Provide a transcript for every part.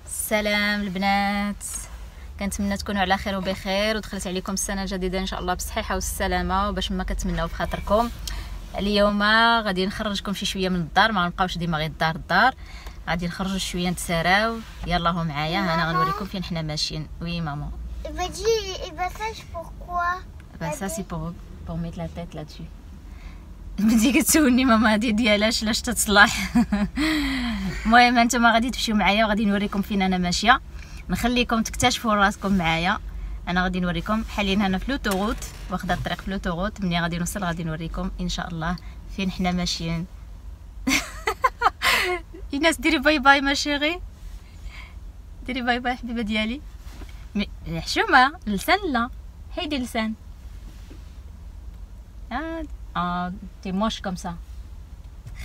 السلام البنات، كنتمنى تكونوا على خير وبخير ودخلت عليكم السنه الجديده ان شاء الله بالصحه والسلامه وباش ما كتمناو بخاطركم. اليوم غادي نخرجكم شي شويه من الدار، ما غنبقاوش ديما غير الدار، غادي نخرجوا شويه نتسراو. يلا هو معايا، انا غنوريكم فين حنا ماشيين. وي ماما. Ça c'est pour mettre la tête là-dessus. بدي كتسولني ماما هادي ديالاش لاش تتصلح. المهم انتما غادي تمشيو معايا وغادي نوريكم فين انا ماشيه، نخليكم تكتشفوا راسكم معايا. انا غادي نوريكم حاليا هنا في لوطوغوت، واخده الطريق في لوطوغوت. ملي غادي نوصل غادي نوريكم ان شاء الله فين حنا ماشيين. الناس ديري باي باي ما شيري، ديري باي باي حبيبه ديالي. حشومه لسان، لا حيدي لسان. تي موش كوم سا،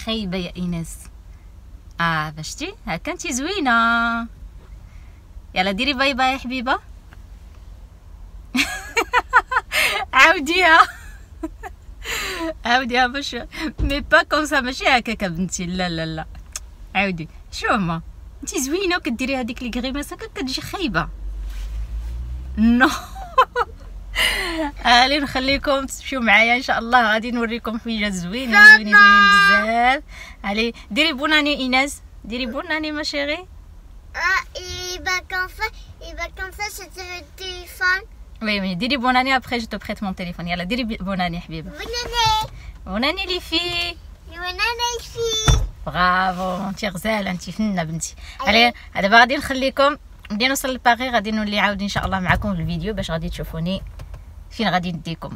خايبه يا ايناس. باشتي هكا انتي زوينه. يلا ديري باي باي حبيبه. عاوديها عاوديها باش مي با كوم سا، ماشي هكاك بنتي، لا لا لا عاودي. شوما انتي زوينه وكديري هذيك لي غريماس هكا كتجي خايبه. نو غادي نخليكم تمشيو معايا ان شاء الله، غادي نوريكم حوايج زوينين زوينين بزاف. علي ديري بوناني ايناس، ديري بوناني ما شيري. Il va comme ça, c'était le téléphone. Oui, ديري بوناني après je te prête mon téléphone. يلا ديري بوناني حبيبه. بوناني لي في. بوناني في. برافو، انتي غزاله، انتي فنه بنتي. علي دابا غادي نخليكم ملي نوصل لباري، غادي نولي عاود ان شاء الله معكم في الفيديو باش غادي تشوفوني فين غادي نديكم.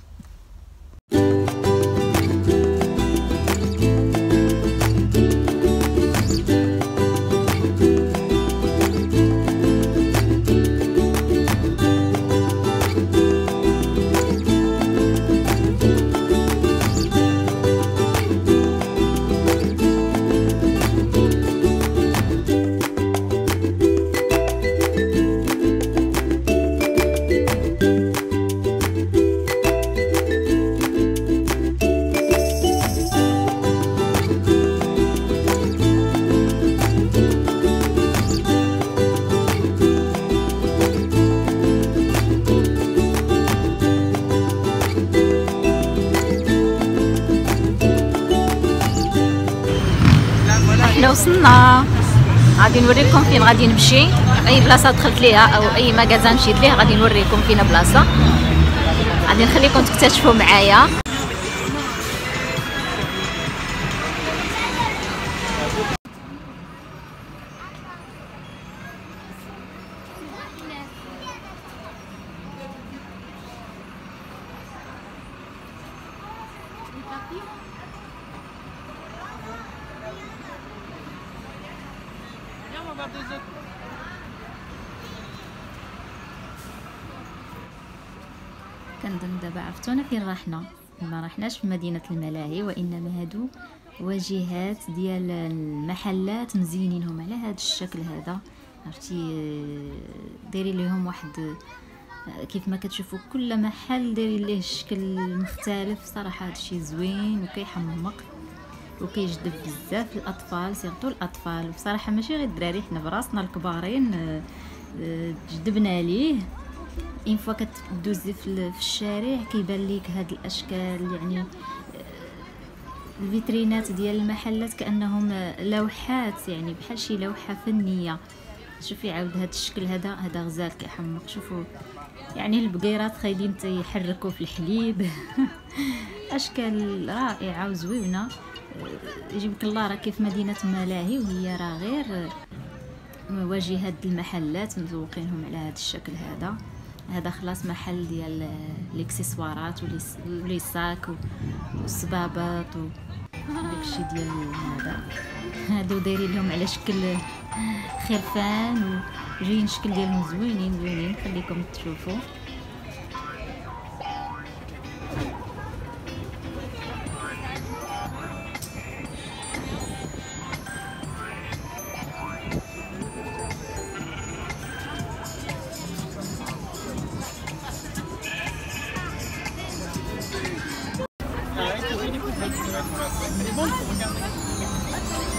حنا وصلنا، غادي نوريكم فين غادي نمشي. اي بلاصه دخلت ليها او اي ماغازان مشيت ليه غادي نوريكم فين بلاصه، غادي نخليكم تكتشفوا معايا. كنظن دابا عرفتونا فين راحنا. ما راحناش في مدينه الملاهي، وانما هادو واجهات ديال المحلات مزينينهم على هذا الشكل هذا. عرفتي دايرين ليهم واحد كيف ما كتشوفوا كل محل دايرين ليه شكل مختلف. صراحه هذا الشيء زوين وكيحمق وكيجذب بزاف الاطفال، سيرتو الاطفال. بصراحه ماشي غير الدراري، حنا براسنا الكبارين جذبنا ليه. اين فوا كتدوزي في الشارع كيبان ليك هاد الاشكال، يعني الفيترينات ديال المحلات كانهم لوحات، يعني بحال شي لوحه فنيه. شوفي عاود هاد الشكل هذا غزال كيحمق. شوفوا يعني البقيرات خايدين تيحركوا في الحليب. اشكال رائعه وزوينه. يجيبك الله راه كيف مدينه ملاهي، وهي راه غير واجهات المحلات مزوقينهم على هذا الشكل هذا. هذا خلاص محل ديال الاكسسوارات ولي ساك والصبابط وداكشي ديال هذا. هادو دايرين لهم على شكل خرفان وجايين شكل ديالهم زوينين. خليكم تشوفوا.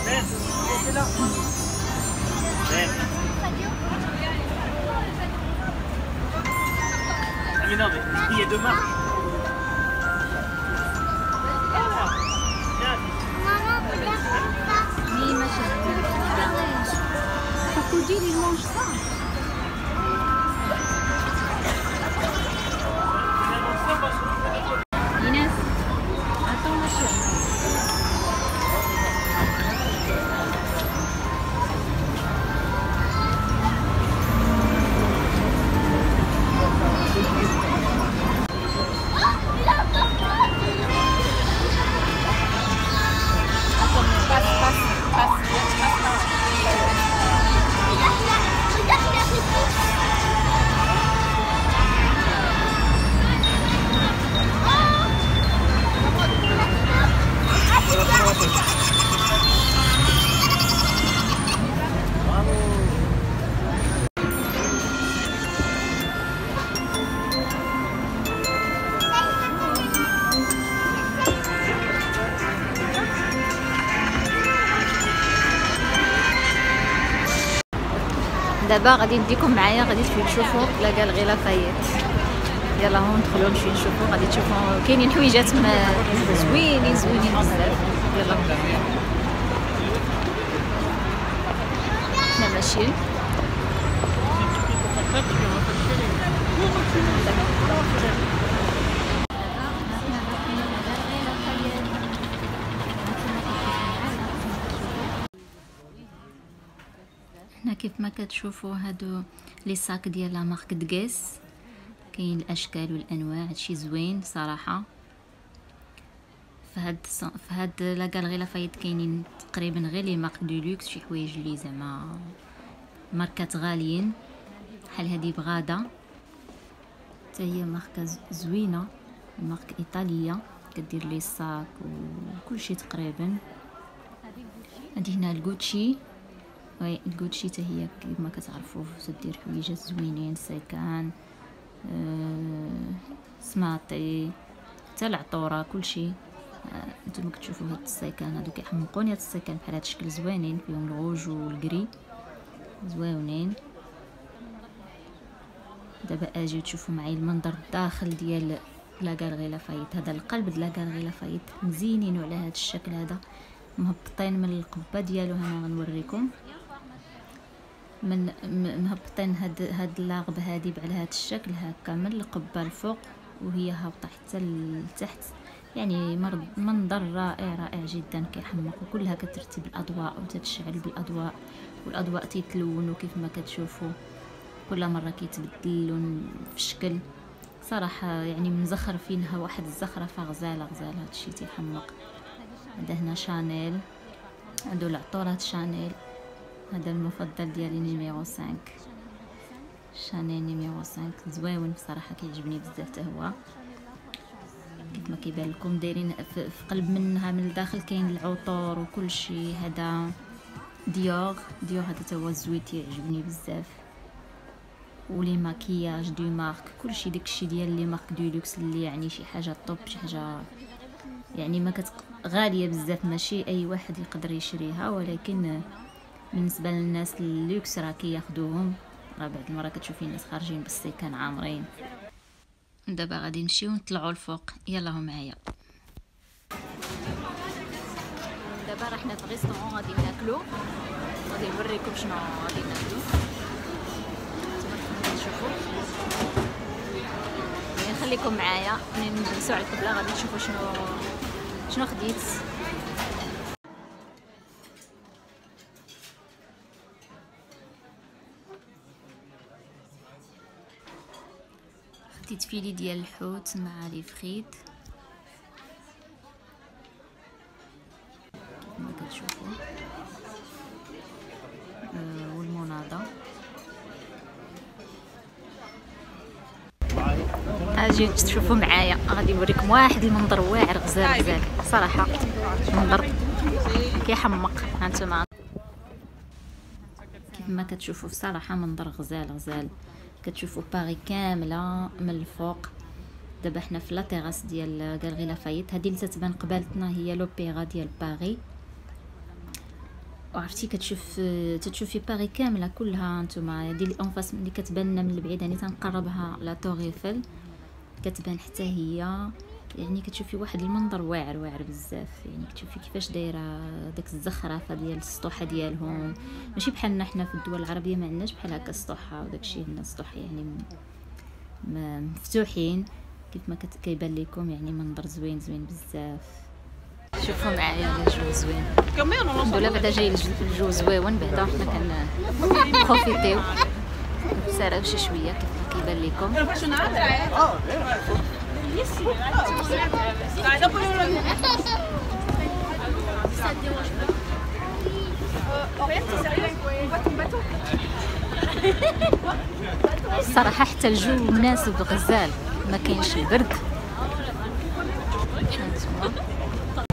Ben, c'est là. Ben. Il y a deux marques. Maman, regarde ça. Oui, ma chérie. Crocodile, il mange ça. Inès, attends ma chérie. دابا غادي نديكم معايا، غادي تشوفوا لا غاليري لافايت. يلا هون ندخلوا نمشيو نشوفوا، غادي تشوفوا كاينين حويجات زوينين بزاف. يلا حنا ماشيين. هنا كيف ما كتشوفوا هادو لي صاك ديال لا مارك دغيس، كاين الاشكال والانواع، هادشي زوين صراحه. فهاد لا غاليري لافايت كاينين تقريبا غير لي مارك دو لوكس، شي حوايج لي زعما ماركات غاليين بحال هادي بغادا، حتى هي ماركه زوينه، مارك ايطاليه كدير لي صاك وكلشي تقريبا. هادي هنا الغوتشي، وي الغوتشي حتى هي كما كتعرفوا تدير حويجات زوينين، سيكان سماطي حتى العطوره كلشي. نتوما كتشوفوا هاد السيكان هادو كيحمقوني، هاد السيكان بحال هاد الشكل زوينين، فيهم الغوج والكري زوينين. دابا اجيو تشوفوا معايا المنظر الداخل ديال لا غاليري لافايت. هذا القلب د لا غاليري لافايت مزينينو على هاد الشكل هذا، مهبطين من القبه ديالو. هنا غنوريكم من مهبطين هاد لاغب هادي على هاد الشكل هكا من القبه الفوق، وهي هابطه حتى لتحت. يعني منظر رائع جدا كيحمق، وكلها كترتب الاضواء وتتشعل بالاضواء، والاضواء تيتلونوا كيف ما كتشوفوا، كل مره كيتبدل اللون في الشكل صراحه. يعني مزخرفينها واحد الزخرفه غزاله هادشي تيحمق. هذا هنا شانيل، هادو العطورات شانيل. هذا المفضل ديالي نيميرو 5، شانيل نيميرو 5 زويون بصراحه، كيعجبني بزاف حتى هو. كيف ما كيبان لكم دايرين في قلب منها من الداخل كاين العطور وكل شيء. هذا ديور هذا حتى هو زوين تيعجبني بزاف. ولي ماكياج دو مارك، كلشي داكشي ديال لي مارك دو لوكس اللي يعني شي حاجه طوب، شي حاجه يعني ما غاليه بزاف، ماشي اي واحد يقدر يشريها، ولكن بالنسبه للناس اللوكس راه كياخذوهم. راه بعض المرات كتشوفي الناس خارجين بالسيكان عامرين. دابا غادي نمشيو نطلعوا الفوق، يلا معايا. دابا راه حنا في ريستورون غادي ناكلو، غادي نوريكم شنو غادي ناكلو. نتوما تشوفوا، يعني خليكم معايا منين نجلسوا على الطبله غادي نشوفوا شنو خديت. خديت فيلي ديال الحوت مع لي فريت كما كتشوفوا، والمناضه. اجيو تشوفوا معايا، غادي نوريكم واحد المنظر واعر غزال صراحه، منظر كيحمق. هانتوما كما كتشوفوا بصراحه منظر غزال. كتشوفوا باغي كامله من الفوق. دابا حنا في لا تيراس ديال غاليري لافايت، هذه اللي تتبان قبالتنا هي لوبيرا ديال باغي. وعرفتي تتشوفي باغي كامله كلها. نتوما هذه الانفاس اللي كتبان لنا من البعيد، يعني تنقربها لا تور ايفل، كتبان حتى هي، يعني كتشوفي واحد المنظر واعر واعر بزاف. يعني كتشوفي كيفاش دايره داك الزخرفه ديال السطوحه ديالهم، ماشي بحالنا حنا في الدول العربيه ما عندناش بحال هكا السطوحه وداكشي. هنا السطوح يعني مفتوحين كيف ما كيبان لكم، يعني منظر زوين زوين بزاف. شوفوا معايا الجو زوين، الحمد لله بعدا جاي الجو زويون، بعدا حنا كنبروفيتيو نتساراو شي شويه كيف ما كيبان لكم. الصراحه حتى الجو مناسب غزال، ما كاينش البرد.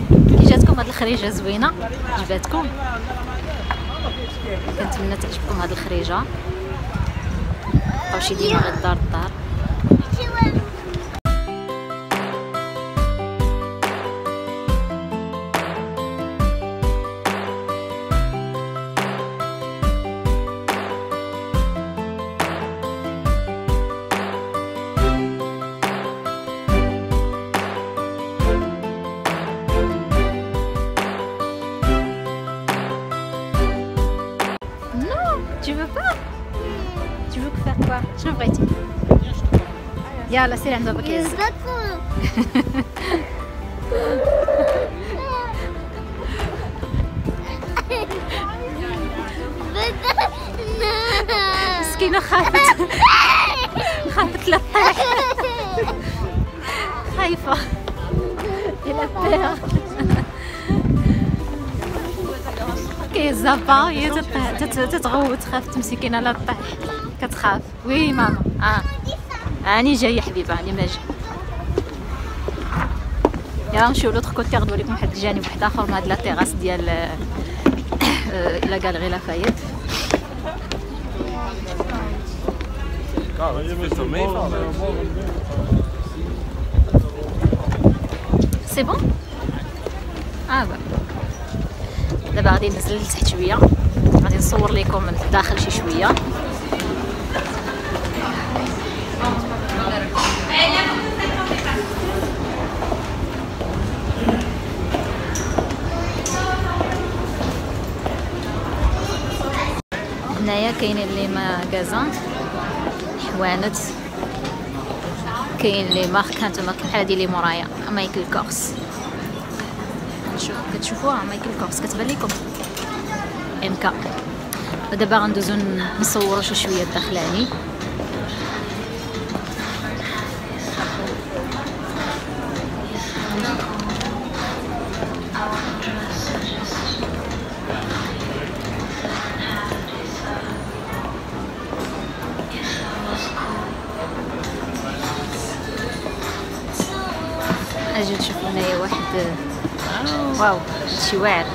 كي جاتكم هاد الخريجه زوينه؟ عجباتكم؟ كنتمنى تعجبكم هاد الخريجه، بقاوشي ديما غير الدار. Tu veux pas? Tu veux faire quoi? شنو بغيتي؟ يلا سير عند باباك يهزك. مسكينة خافت لا تطيح، خايفة إلى بيها كيزابا هي تتغوت، خافت مسكينه لا تطيح، كتخاف. وي ماما هاني جايه حبيبه، هاني ماجي. يلا نمشيو لوطخ كوتي، ناخذ لكم واحد الجانب واحد اخر من هاد لا تيراس ديال لا غاليري لافايت. سي بون. دابا غادي ننزل لتحت شويه، غادي نصور لكم من الداخل شي شويه. هنايا كاينين لي ماغازان حوانت، كاين لي مارك هانتوما بحال هادي اللي مورايا مايكل كورس. كتشوفوها مايكل كورس كتبان لكم MK. ودابا غندوزو نصورو شي شويه الداخلاني. اجي تشوفوا هنايا واحد، واو هادشي واعر.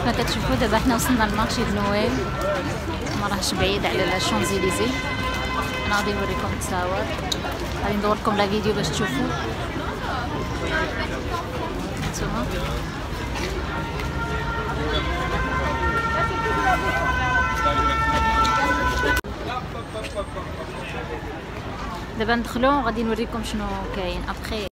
كما كتشوفوا دابا حنا وصلنا لمارشي د نويل، ما راهش بعيد على لا شونزيليزي. انا غادي نوريكم التصاور، غادي ندور لكم لا فيديو باش تشوفوا نتوما. دابا ندخلوا غادي نوريكم شنو كاين ابخي.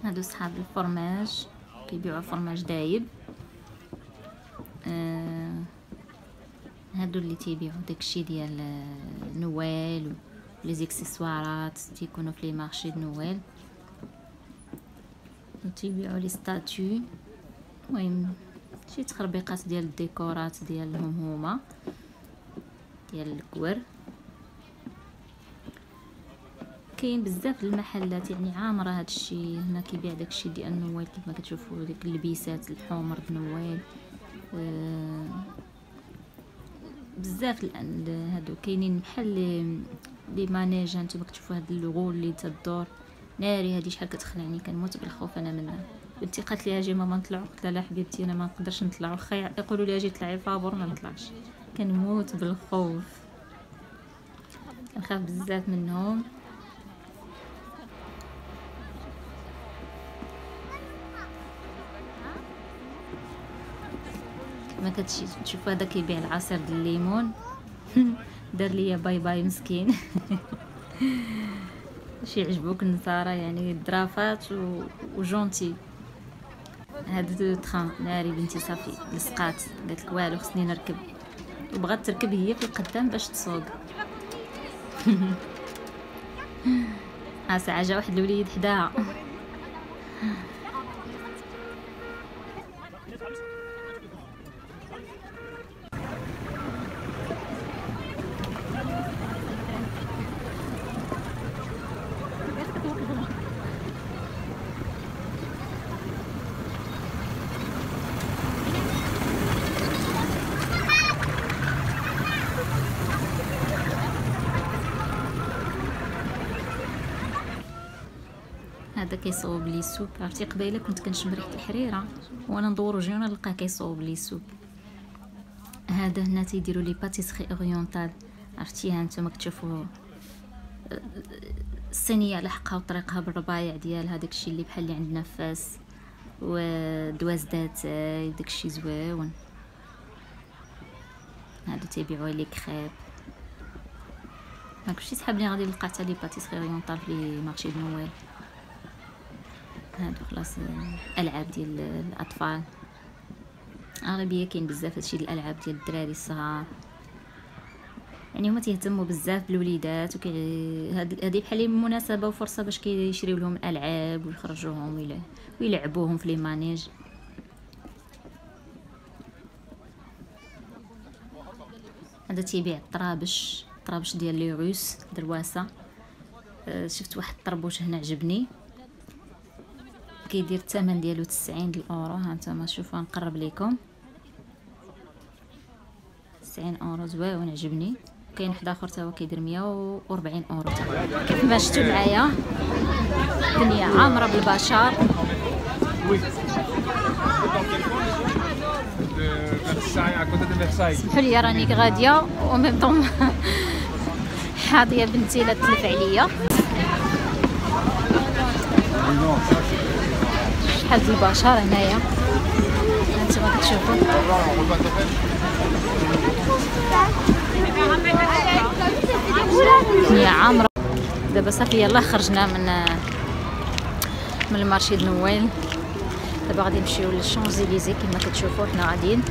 هادو صحاب الفرماج كيبيعوا فرماج دايب. هادو اللي تيبيعوا داكشي ديال نويل ولي زيكسيسوارات تيكونوا في لي مارشي د نويل، وتيبيعوا لي ستاتيو، المهم شي تخربيقات ديال الديكورات ديالهم هما ديال الكور. كاين بزاف المحلات يعني عامره هذا الشيء هنا كيبيع داكشي ديال نويل كما كتشوفوا، ديك اللبيسات الحمر د نويل بزاف. هادو كاينين محل لي مانيج هانتوما كتشوفوا هاد الغول اللي تدور ناري، هادي شحال كتخلعني كنموت بالخوف انا منها. بنتي قالت لي اجي ماما نطلعوا، قلت لها لا حبيبتي انا ما نقدرش نطلع، واخا يقولوا لي اجي طلعي فابور ما نطلعش، كنموت بالخوف، كنخاف بزاف منهم. ما كتشوفوا هذا كيبيع العصير ديال الليمون دار ليا باي باي مسكين. شي يعجبوك النصارى يعني الدرافات وجونتي. هذا تران ناري بنتي صافي لصقات، قالت لك والو خصني نركب، وبغات تركب هي في القدام باش تسوق. ساعه جا واحد الوليد حداها. هذا كيصوب لي سوب. عرفتي قبيله كنت كنشم ريحه الحريره وانا ندور وجهي نلقاه كيصوب لي سوب. هذا هنا تيديروا لي باتيسري اورينتال، عرفتيها نتوما كتشوفوا الصينيه لحقها وطريقها بالربايع ديالها، داكشي اللي بحال اللي عندنا في فاس، ودواز داتاي داكشي زويون. هادو تيبيعوا لي كريب. هاك شي صحاب لي غادي نلقى حتى لي باتيسري اورينتال في لي مارشي د نويل. هادو خلاص العاب ديال الاطفال عربيه، كاين بزاف هادشي ديال الالعاب ديال الدراري الصغار، يعني هما تيهتموا بزاف بالوليدات. هادي بحال مناسبه وفرصه باش كيشريو لهم الالعاب ويخرجوهم ويلعبوهم في لي مانيج. هذا تيبيع الطرابش ديال لي روس درواسه. شفت واحد الطربوش هنا عجبني، كيدير الثمن ديالو 90 اورو. ها نتوما شوفوا نقرب لكم 90 اورو زوين عجبني. كاين واحد اخر تا هو كيدير 140 اورو. كيف ما شفتوا معايا الدنيا عامره بالبشر. سمحوا لي راني غاديه وميم طون حاضيه بنتي لا تلف عليا. شحال ديال البشر هنايا هانتوما كتشوفوا. الدنيا عامره. دابا صافي يلاه خرجنا من المارشي د نويل. دابا غادي نمشيو للشونزيليزي كما كتشوفوا. حنا غاديين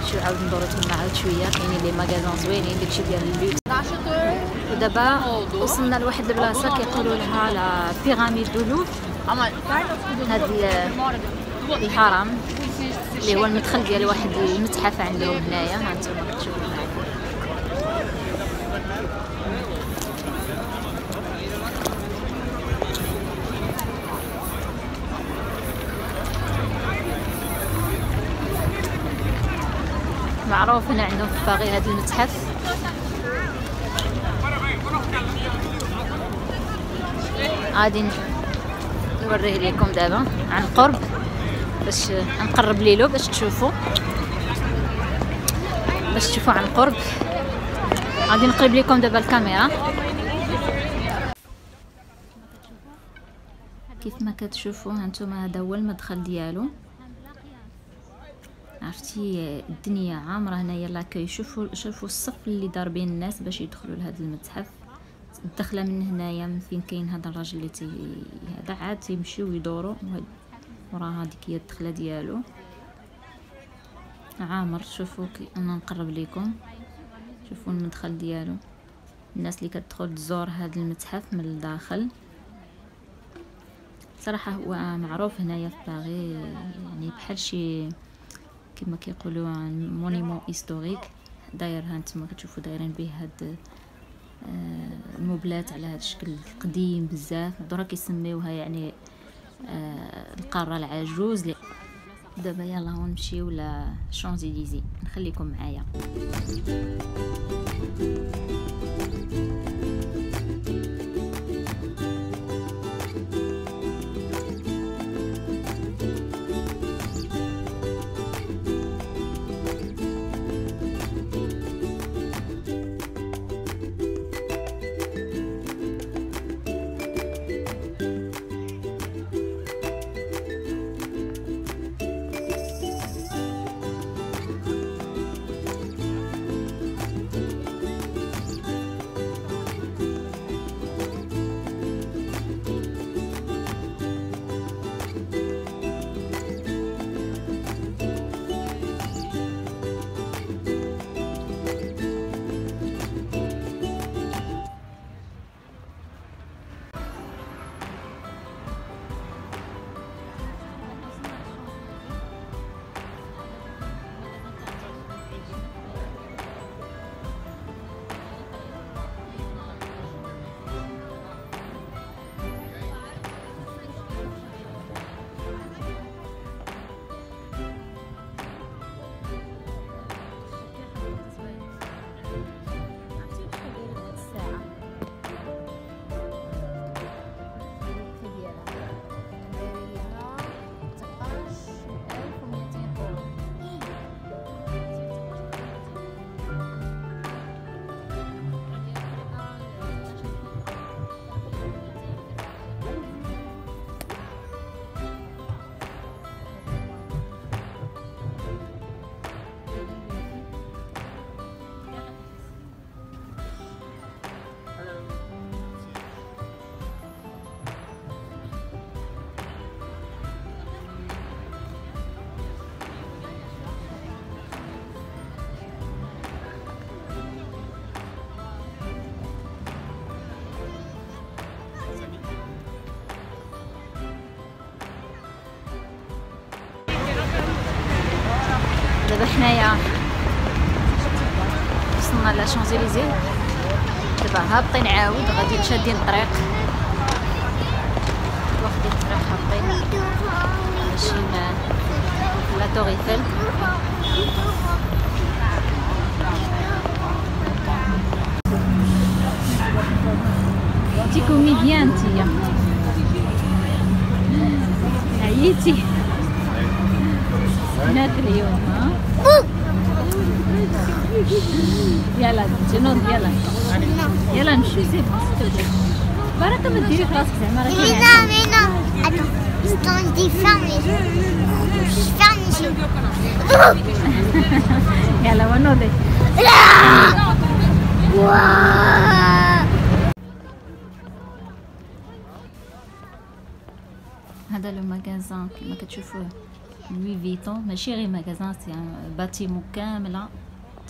نمشيو عاود ندورو تما عاود شويه. كاينين لي ماغازان زوينين داكشي ديال اللوكس. ودابا وصلنا لواحد البلاصه كيقولوا لها لا بيراميد دو لوف. هاد الهرم اللي هو المدخل ديال واحد المتحف عندهم هنايا. ها نتوما كتشوفوا معايا. معروف هنا عندهم في باغي هذا المتحف. غادي نوريه لكم دابا عن قرب باش نقرب ليلو باش تشوفوا عن قرب. غادي نقرب لكم دابا الكاميرا. كيف ما كتشوفوا هانتوما هذا هو المدخل ديالو. عرفتي الدنيا عامره هنايا لاكاي. شوفوا الصف اللي دار بين الناس باش يدخلوا لهذا المتحف. الدخله من هنايا من فين كاين هذا الراجل اللي هذا عاد تيمشيو يدوروا وراه هذيك هي الدخله ديالو. عامر. شوفوا انا نقرب لكم. شوفوا المدخل ديالو. الناس اللي كتدخل تزور هذا المتحف من الداخل. صراحه هو معروف هنايا في باغي، يعني بحال شي كما كيقولوا مونيمون هيستوريك داير. هانتوما كتشوفوا دايرين به هاد الموبلات على هذا الشكل قديم بزاف. درا كيسميوها يعني القاره العجوز. دابا يلا نمشيو ل شانزليزي. نخليكم معايا. دابا حنايا وصلنا لا شانزليزي. دابا هابطين عاود غادي شادين الطريق. واخدين الطريق هابطين ماشيين لا طور ايفل. انتي كوميديان انتيا. عييتي هناك اليوم. ها يلا بنتي نوض. يلا نمشيو. سي بركه ما ديري في راسك زعما راه Mais non, attends, quand je dis ferme les yeux, je ferme les yeux. يلا ونوضي. هذا لو ماغازان كما كتشوفوه لوي فيتون. ماشي غير ماغازان، سي باتيمون كامله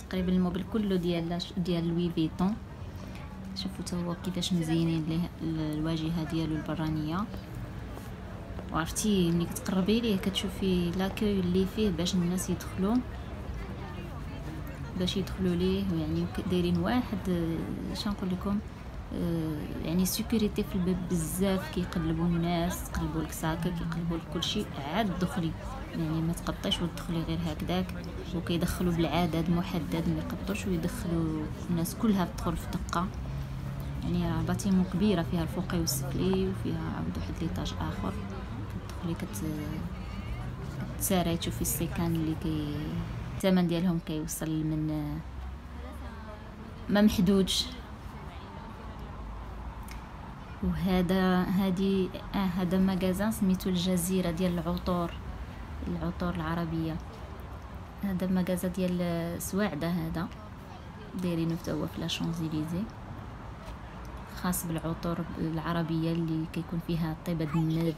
تقريبا الموبل كله ديال لوي فيتون. شوفوا تا هو كيفاش مزينين ليه الواجهه ديالو البرانيه. وعرفتي ملي كتقربي ليه كتشوفي لاكوي اللي فيه باش الناس يدخلوا ليه، يعني دايرين واحد شنقول لكم يعني سيكوريتي في الباب بزاف، كيقلبوا الناس، يقلبوا لك ساكا، كيقلبوا لك كلشي، عاد دخلي يعني ما تقطعيش وتدخلي غير هكذاك. وكيدخلوا بالعدد محدد، ما يقطعوش ويدخلوا الناس كلها تدخل في دقه. يعني راه باتيمون كبيره فيها الفوقي والسفلي، وفيها عاود واحد ليطاج اخر كتدخلي كتساري تشوفي السكان اللي الثمن ديالهم كيوصل من ما محدودش. وهذا هذا مغازان سميتو الجزيره ديال العطور العربيه. هذا مغازا ديال سواعده، هذا دايرينو حتى هو في لا شانزليزي، خاص بالعطور العربيه اللي كيكون فيها طيبه الند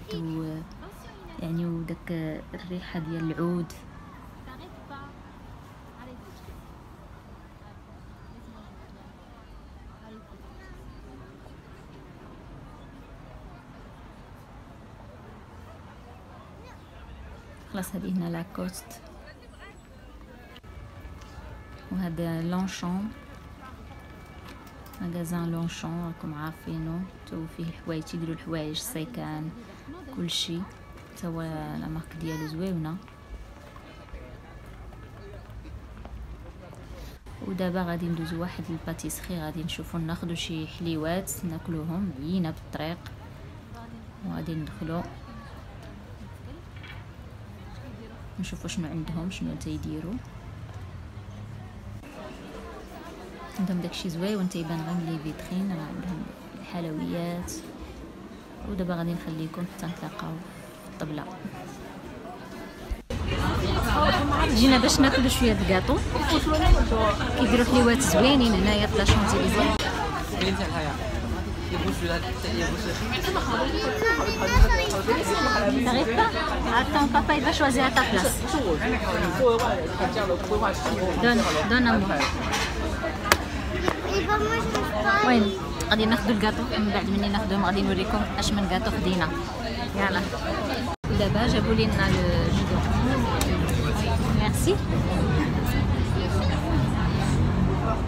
يعني وداك الريحه ديال العود. خلاص هذه هنا لاكوست. وهذا لونشون، مغازان لونشون راكم عارفينو، تو فيه حوايج يديروا الحوايج السيكان كلشي، تا هو لا مارك ديالو زويونه. ودابا غادي ندوزو واحد الباتيسري، غادي نشوفو ناخدو شي حليوات ناكلوهم عينه بالطريق، وغادي ندخلو نشوفوا شنو عندهم، شنو تيديروا. عندهم داكشي زويون تيبان غير من لي فيترين، راه عندهم الحلويات. ودابا غادي نخليكم حتى نتلاقاو في الطبله. جينا باش ناكلوا شويه د الكاطو، كيديروا حليوات زوينين هنايا في لا شانزليزي. T'arrives pas? Attends, papa il va choisir à ta place. Donne à moi. وين غادي ناخذ الكاطو، من بعد مني ناخذهم غادي نوريكم اش من كاطو خدينا. يلا دابا جابوا لنا الجدو. ميرسي.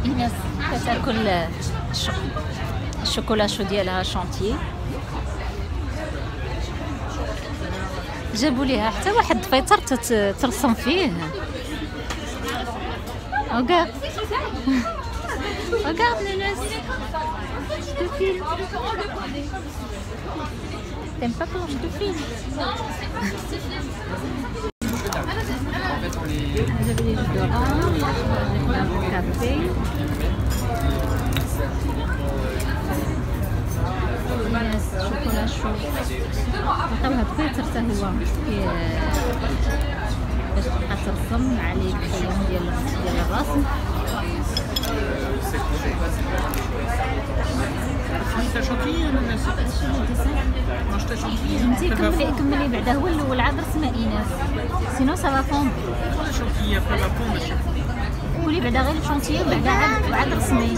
الناس كتاكل الشوكولا شو ديالها شونتيي. جابوا ليها حتى واحد الفيطر ترسم فيه. Regarde. Regarde Nénès. Je te filme. T'aimes pas quand je te filme? J'avais des jus d'orange, un café. شوكولا شو عطاوها بفيتر حتى هو باش تبقى ترسم عليه الخيام ديال الرسم. انتي كملي بعدا هو الاول عاد رسمه ايناس سينو سافا فوند. قولي بعدا غير الشونتيي بعدا عاد رسمي.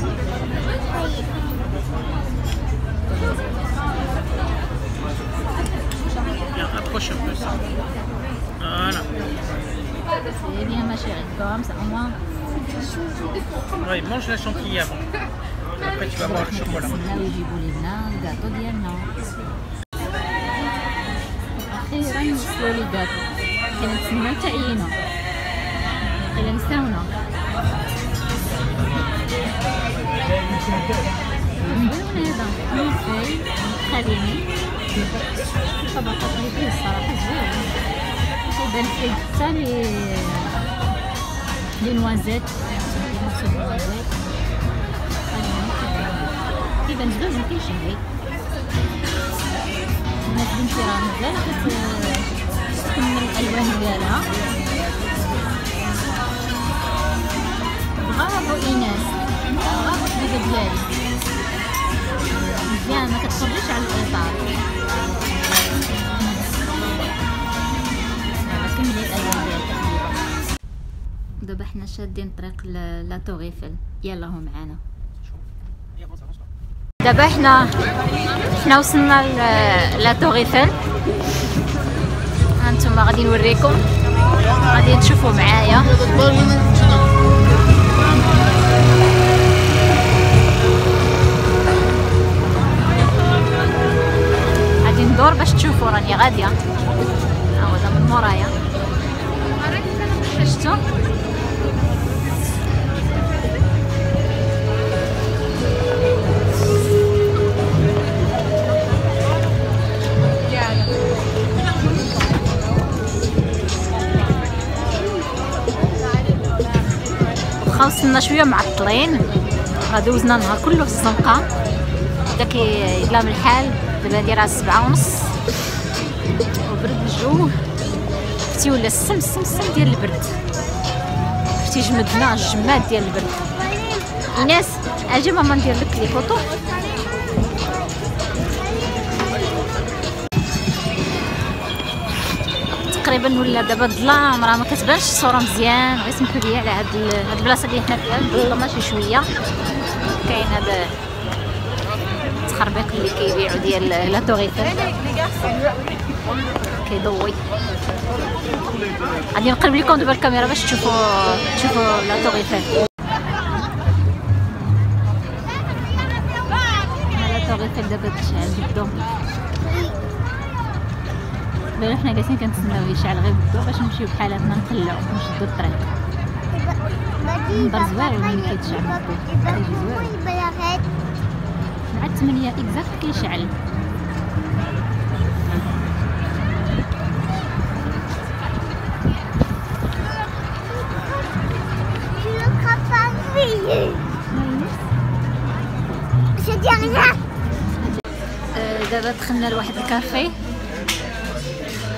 Approche un peu ça. Voilà. C'est bien ma chérie, comme ça au moins. Oui, mange la chantilly avant. Après tu vas boire le chocolat. أخيرا وصلوا لي الكاطو، كنتسنى تعيينه إلا نساونا. زوين هذا ملفي خليني الطبقات اللي فيه الصراحة زوين، كيبان فيه حتى لي نوازيت، كيبان زوين مكيشهي. البنات بنتي راه مازال كتكمل الالوان ديالها. برافو ايناس، برافو الحبيبه ديالي، مزيان ما كتخرجيش على الاطار. كملي الالوان ديالك. دابا حنا شادين طريق لا تور ايفل، يلا هو معانا. دابا حنا وصلنا لا تور ايفل، هانتوما غادي نوريكم، غادي تشوفوا معايا. غاديه هذا من مورايا شفتوا. واخا وصلنا شويه معطلين، دوزنا النهار كله في الزنقه، بدا كيظلم الحال. دابا هادي راه 7:30 وبرد الجو، شفتي ولا السم ديال البرد، شفتي جمدنا الجماد ديال البرد. ايناس اجي ماما ندير لك لي فوطو. تقريبا ولا دابا الظلام، راه ما كتبانش الصوره مزيان، غير سمحوا لي على هاد البلاصه اللي حنا فيها مظلمه شي شويه. كاين هذا التخربيق اللي كيبيعوا ديال لا طوريفيل كيضوي. غادي نقلب لكم دابا الكاميرا باش تشوفوا لا طوريفيل. لا طوريفيل دابا تشعل بالضو. دابا حنا جالسين كنتسناو يشعل غير بالضو باش نمشيو بحالاتنا نقلعو نشدو الطريق. منظر زوين ملي كيتشعل بالضو، كيجي زوين. مع 8 اكزاكت كيشعل. دابا دخلنا لواحد الكافي،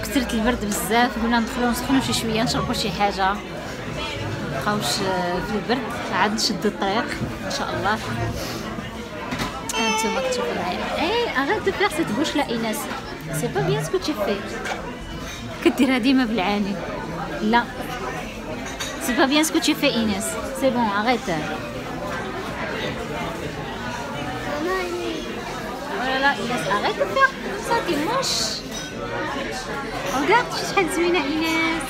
كثرت البرد بزاف، قلنا ندخلو نسخنو شي شويه نشربو شي حاجه، مبقاوش في البرد، عاد نشدو الطريق ان شاء الله. هانتوما كتشوفو معايا. arrête de faire cette bouche là Inès, c'est pas bien ce que tu fais. كديرها ديما بالعاني. لا c'est pas bien ce que tu fais Inès, c'est bon arrête. Voilà Inès, arrête de faire ça, t'es moche. Regarde شحال زوينه Inès.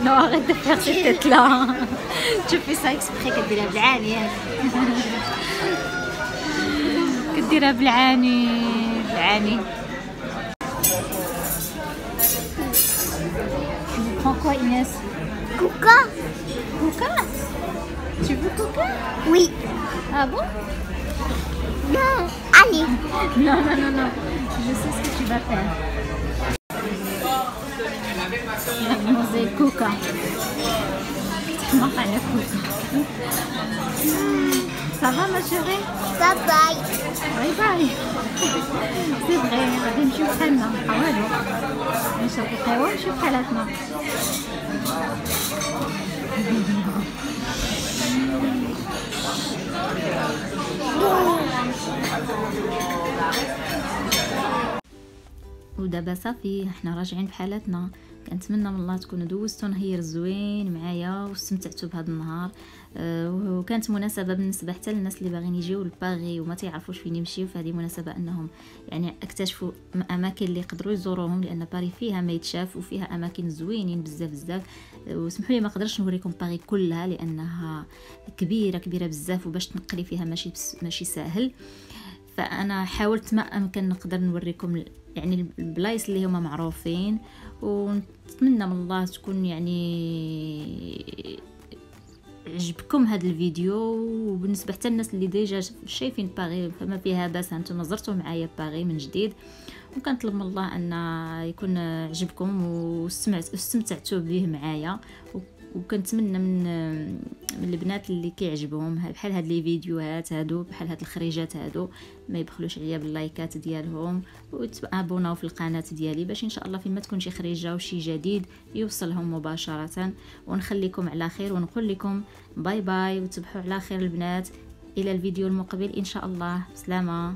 Non arrête de faire cette tête là. Tu fais ça exprès كديرها بالعاني. كديرها بالعاني بالعاني. Prends quoi Inès? Coca? Coca? Tu veux Coca? Oui. Ah bon? Non. Allez. Non, non, non, non. Je sais ce que tu vas faire. Mademoiselle Coca. معنا كوكا. Ça va ma chérie? Bye bye. باي باي. سي فغي غادي نمشيو بحالنا، والو نشربو قهوة ونمشيو بحالاتنا. ودابا صافي حنا راجعين بحالاتنا. كنتمنى من الله تكونوا دوزتوا نهار زوين معايا واستمتعتوا بهذا النهار. وكانت مناسبه بالنسبه حتى للناس اللي باغيين يجيو لباري وما تعرفوش فين يمشيو، فهذه مناسبه انهم يعني اكتشفوا اماكن اللي يقدروا يزوروهم، لان باري فيها ما يتشاف وفيها اماكن زوينين بزاف بزاف. وسمحوا لي ما قدرتش نوريكم باري كلها لانها كبيره بزاف، وباش تنقلي فيها ماشي سهل. فانا حاولت ما امكن نقدر نوريكم يعني البلايص اللي هما معروفين، ونتمنى من الله تكون يعني عجبكم هذا الفيديو. وبالنسبه حتى الناس اللي ديجا شايفين باغي فما فيها باس، انتم زرتوا معايا باغي من جديد، وكنطلب من الله ان يكون عجبكم واستمتعتوا به معايا. وكنتمنى من البنات اللي كيعجبهم بحال هاد لي فيديوهات هادو، بحال هاد الخريجات هادو، ما يبخلوش عليا باللايكات ديالهم وتابوناو في القناه ديالي، باش ان شاء الله فيما تكون شي خريجه وشي جديد يوصلهم مباشره. ونخليكم على خير ونقول لكم باي باي، وتصبحوا على خير البنات. الى الفيديو المقبل ان شاء الله. سلامه.